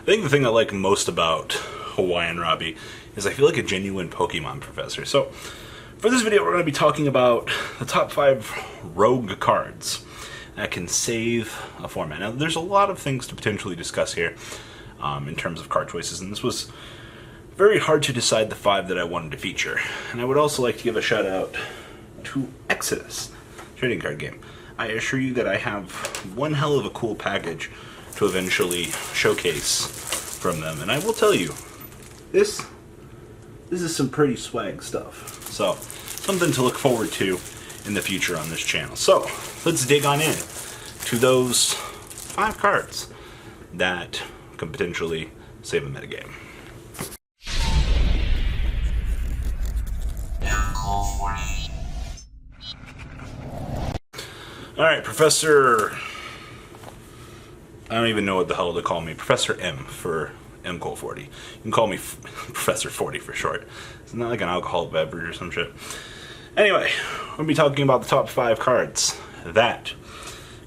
think the thing I like most about Hawaiian Robbie is I feel like a genuine Pokemon professor. So, for this video, we're going to be talking about the top 5 rogue cards that can save a format. Now, there's a lot of things to potentially discuss here in terms of card choices, and this was very hard to decide the 5 that I wanted to feature. And I would also like to give a shout out to Exodus trading card game. I assure you that I have one hell of a cool package to eventually showcase from them, and I will tell you, this is some pretty swag stuff. So, something to look forward to in the future on this channel. So, let's dig on in to those 5 cards that can potentially save a metagame. Alright, Professor... I don't even know what the hell to call me. Professor M for M Cole 40. You can call me Professor 40 for short. It's not like an alcoholic beverage or some shit. Anyway, we're going to be talking about the top 5 cards that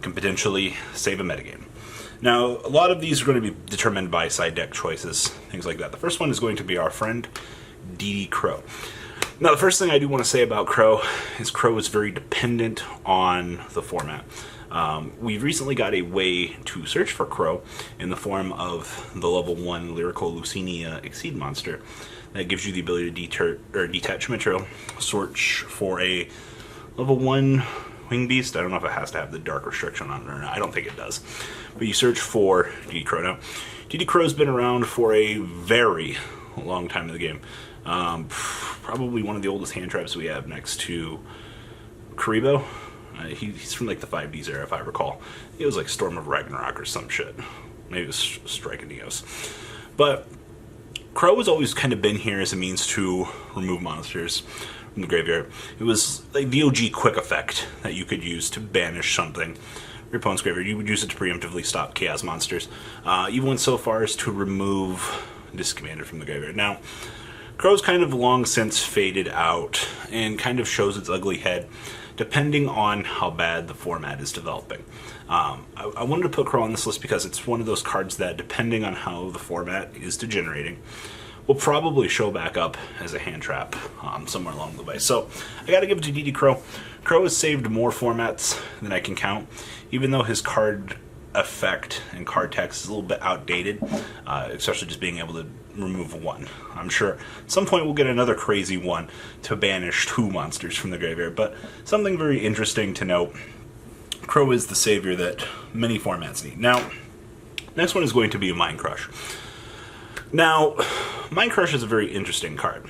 can potentially save a metagame. Now, a lot of these are going to be determined by side deck choices, things like that. The first one is going to be our friend, DD Crow. Now, the first thing I do want to say about Crow is very dependent on the format. We recently got a way to search for Crow in the form of the level 1 Lyrical Lucinia Exceed monster that gives you the ability to detach material, search for a level 1 Wing Beast. I don't know if it has to have the dark restriction on it or not. I don't think it does. But you search for DD Crow. Now, DD Crow's been around for a very long time in the game. Probably one of the oldest hand traps we have next to Karibo. He's from like the 5Ds era, if I recall. It was like Storm of Ragnarok or some shit. Maybe it was Strike of Neos. But Crow has always kind of been here as a means to remove monsters from the graveyard. It was like the OG quick effect that you could use to banish something from your opponent's graveyard. You would use it to preemptively stop chaos monsters. You went so far as to remove this commander from the graveyard. Now, Crow's kind of long since faded out and kind of shows its ugly head depending on how bad the format is developing. I wanted to put Crow on this list because it's one of those cards that, depending on how the format is degenerating, will probably show back up as a hand trap somewhere along the way. So I gotta give it to DD Crow. Crow has saved more formats than I can count, even though his card effect and card text is a little bit outdated, especially just being able to remove 1. I'm sure at some point we'll get another crazy one to banish 2 monsters from the graveyard, but something very interesting to note, Crow is the savior that many formats need. Now, next one is going to be a Mind Crush. Now, Mind Crush is a very interesting card,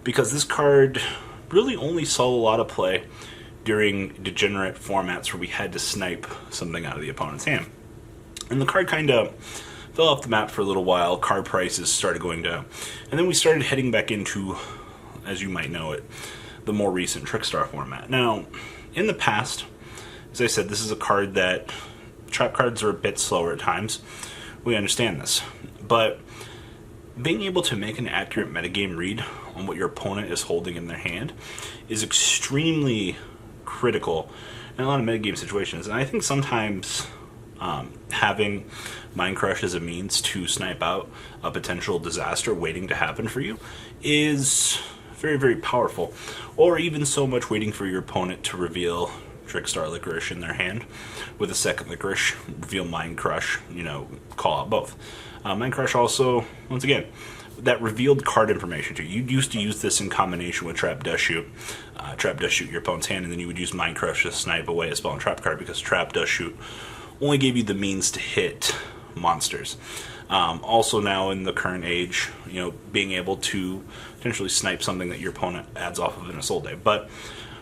because this card really only saw a lot of play during degenerate formats where we had to snipe something out of the opponent's hand. And the card kind of fell off the map for a little while, card prices started going down, and then we started heading back into, as you might know it, the more recent Trickstar format. Now, in the past, as I said, this is a card that trap cards are a bit slower at times. We understand this, but being able to make an accurate metagame read on what your opponent is holding in their hand is extremely critical in a lot of metagame situations, and I think sometimes having Mind Crush as a means to snipe out a potential disaster waiting to happen for you is very, very powerful. Or even so much waiting for your opponent to reveal Trickstar Licorice in their hand with a second Licorice, reveal Mind Crush, call out both. Mind Crush also, once again, that revealed card information too. You used to use this in combination with Trap Dust Shoot. Trap Dust Shoot your opponent's hand, and then you would use Mind Crush to snipe away a spell and trap card, because Trap Dust Shoot only gave you the means to hit monsters. Also now in the current age, being able to potentially snipe something that your opponent adds off of an Assault Day. But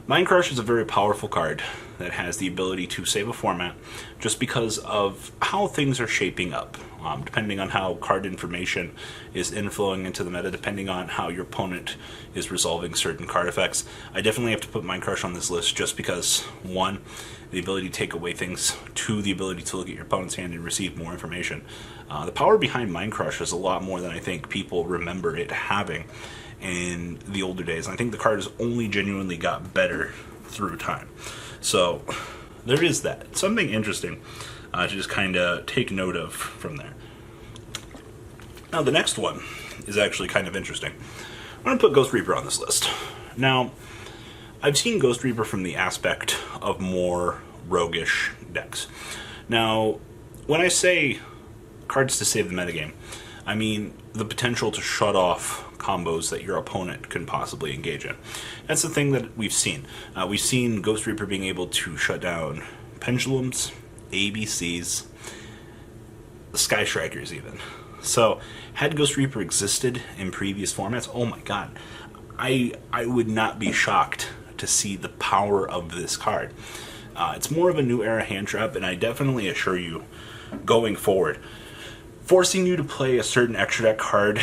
Mind Crush is a very powerful card that has the ability to save a format just because of how things are shaping up. Depending on how card information is inflowing into the meta, depending on how your opponent is resolving certain card effects. I definitely have to put Mind Crush on this list just because, 1, the ability to take away things, 2, the ability to look at your opponent's hand and receive more information. The power behind Mind Crush is a lot more than I think people remember it having in the older days. And I think the card has only genuinely got better through time. So there is that. Something interesting to just kind of take note of from there. Now, the next one is actually kind of interesting. I'm going to put Ghost Reaper on this list. Now, I've seen Ghost Reaper from the aspect of more roguish decks. Now, when I say cards to save the metagame, I mean the potential to shut off combos that your opponent can possibly engage in. That's the thing that we've seen. We've seen Ghost Reaper being able to shut down Pendulums, ABCs, Sky Strikers even. So, had Ghost Reaper existed in previous formats, oh my god, I would not be shocked to see the power of this card. It's more of a new era hand trap, and I definitely assure you, going forward, forcing you to play a certain extra deck card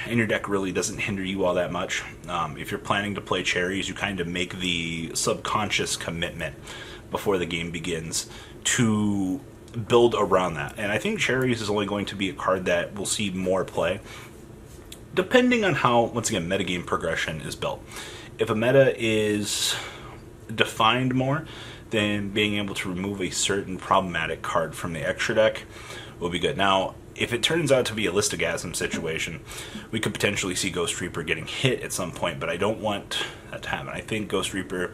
in your deck really doesn't hinder you all that much. If you're planning to play cherries, you kind of make the subconscious commitment before the game begins to build around that. And I think cherries is only going to be a card that will see more play, depending on how, once again, metagame progression is built. If a meta is defined more, then being able to remove a certain problematic card from the extra deck will be good. Now, if it turns out to be a Listogasm situation, we could potentially see Ghost Reaper getting hit at some point, but I don't want that to happen. I think Ghost Reaper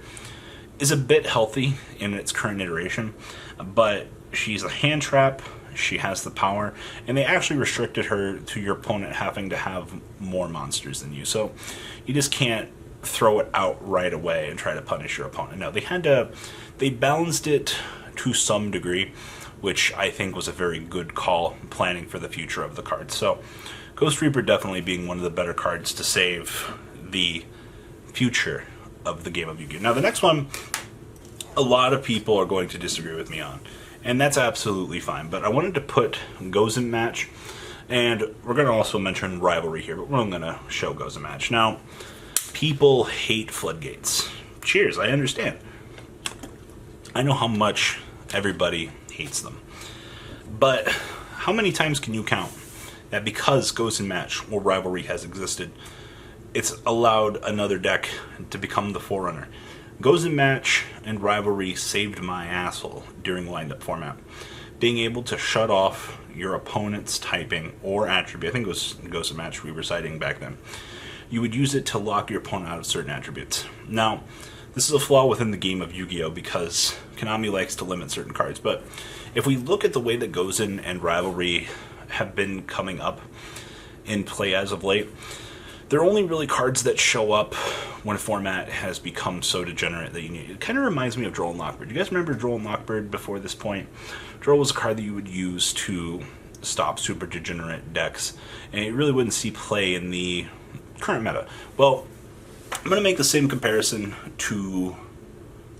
is a bit healthy in its current iteration, but she's a hand trap, she has the power, and they actually restricted her to your opponent having to have more monsters than you. So you just can't throw it out right away and try to punish your opponent. No, they balanced it to some degree, which I think was a very good call, planning for the future of the card. So Ghost Reaper definitely being one of the better cards to save the future of the game of Yu-Gi-Oh! Now, the next one, a lot of people are going to disagree with me on, and that's absolutely fine, but I wanted to put Goes in Match, and we're going to also mention Rivalry here, but we're only going to show Goes in Match. Now, people hate Floodgates. Cheers, I understand. I know how much everybody hates them. But how many times can you count that because Goes in Match or Rivalry has existed, it's allowed another deck to become the forerunner? Goes in Match and Rivalry saved my asshole during wind-up format. Being able to shut off your opponent's typing or attribute, I think it was Goes in Match we were citing back then, you would use it to lock your opponent out of certain attributes. Now, this is a flaw within the game of Yu-Gi-Oh! Because Konami likes to limit certain cards, but if we look at the way that Gozen and Rivalry have been coming up in play as of late, they're only really cards that show up when a format has become so degenerate that you need. It kind of reminds me of Droll and Lockbird. You guys remember Droll and Lockbird before this point? Droll was a card that you would use to stop super degenerate decks, and it really wouldn't see play in the current meta. Well, I'm going to make the same comparison to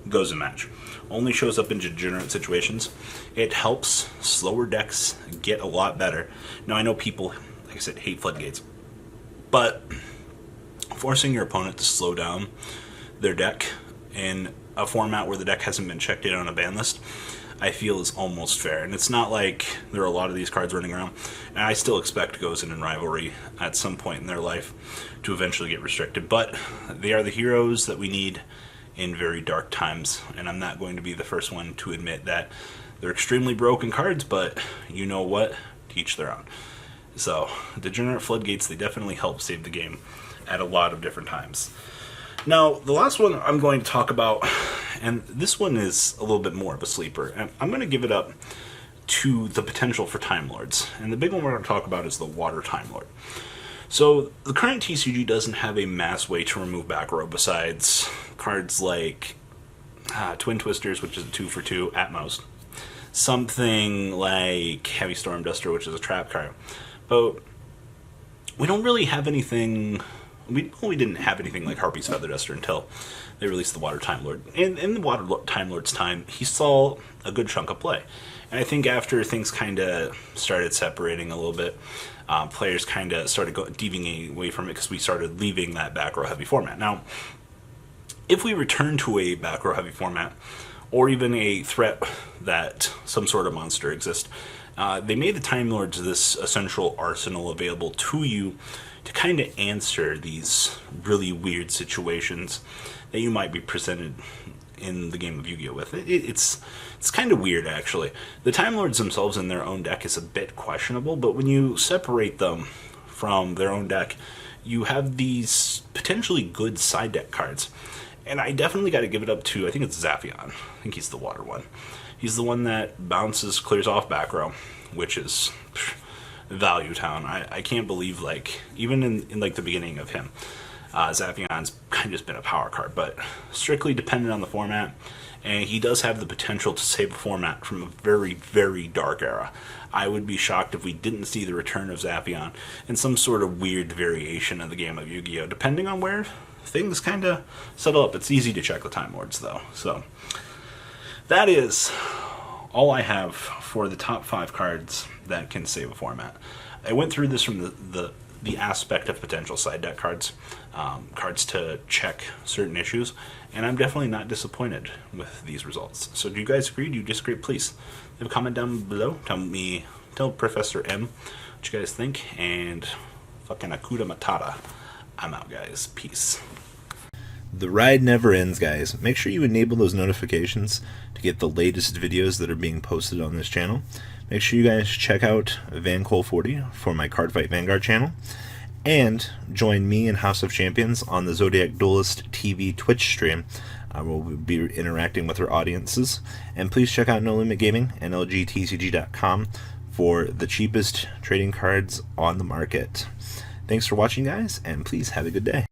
Goes in Match. Only shows up in degenerate situations. It helps slower decks get a lot better. Now, I know people, like I said, hate Floodgates, but forcing your opponent to slow down their deck in a format where the deck hasn't been checked in on a ban list, I feel is almost fair. And it's not like there are a lot of these cards running around. And I still expect Gozen and Rivalry at some point in their life to eventually get restricted. But they are the heroes that we need in very dark times. And I'm not going to be the first one to admit that they're extremely broken cards, but you know what? Teach their own. So, Degenerate Floodgates, they definitely help save the game at a lot of different times. Now, the last one I'm going to talk about, and this one is a little bit more of a sleeper, and I'm going to give it up to the potential for Time Lords. And the big one we're going to talk about is the Water Time Lord. So, the current TCG doesn't have a mass way to remove back row besides cards like Twin Twisters, which is a 2 for 2 at most. Something like Heavy Storm Duster, which is a trap card. But we don't really have anything. We didn't have anything like Harpy's Feather Duster until they released the Water Time Lord. And in the Water Time Lord's time, he saw a good chunk of play. And I think after things kind of started separating a little bit, players kind of started deviating away from it because we started leaving that back row heavy format. Now, if we return to a back row heavy format, or even a threat that some sort of monster exists, they made the Time Lords this essential arsenal available to you to kind of answer these really weird situations that you might be presented in the game of Yu-Gi-Oh! With. It's kind of weird, actually. The Time Lords themselves in their own deck is a bit questionable, but when you separate them from their own deck, you have these potentially good side deck cards. And I definitely got to give it up to, I think it's Zaphion. I think he's the water one. He's the one that bounces, clears off back row, which is value town. I can't believe, like, even in like the beginning of him, Zaphion's kind of just been a power card, but strictly dependent on the format. And he does have the potential to save a format from a very, very dark era. I would be shocked if we didn't see the return of Zaphion in some sort of weird variation of the game of Yu-Gi-Oh! Depending on where things kind of settle up. It's easy to check the Time Lords, though. So that is all I have for the top 5 cards that can save a format. I went through this from the aspect of potential side deck cards, cards to check certain issues, and I'm definitely not disappointed with these results. So do you guys agree? Do you disagree? Please leave a comment down below. Tell Professor M what you guys think, and fucking Akuda Matata. I'm out, guys. Peace. The ride never ends, guys. Make sure you enable those notifications to get the latest videos that are being posted on this channel. Make sure you guys check out VanCole40 for my Cardfight Vanguard channel. And join me and House of Champions on the Zodiac Duelist TV Twitch stream. We'll be interacting with our audiences. And please check out No Limit Gaming and LGTCG.com for the cheapest trading cards on the market. Thanks for watching, guys, and please have a good day.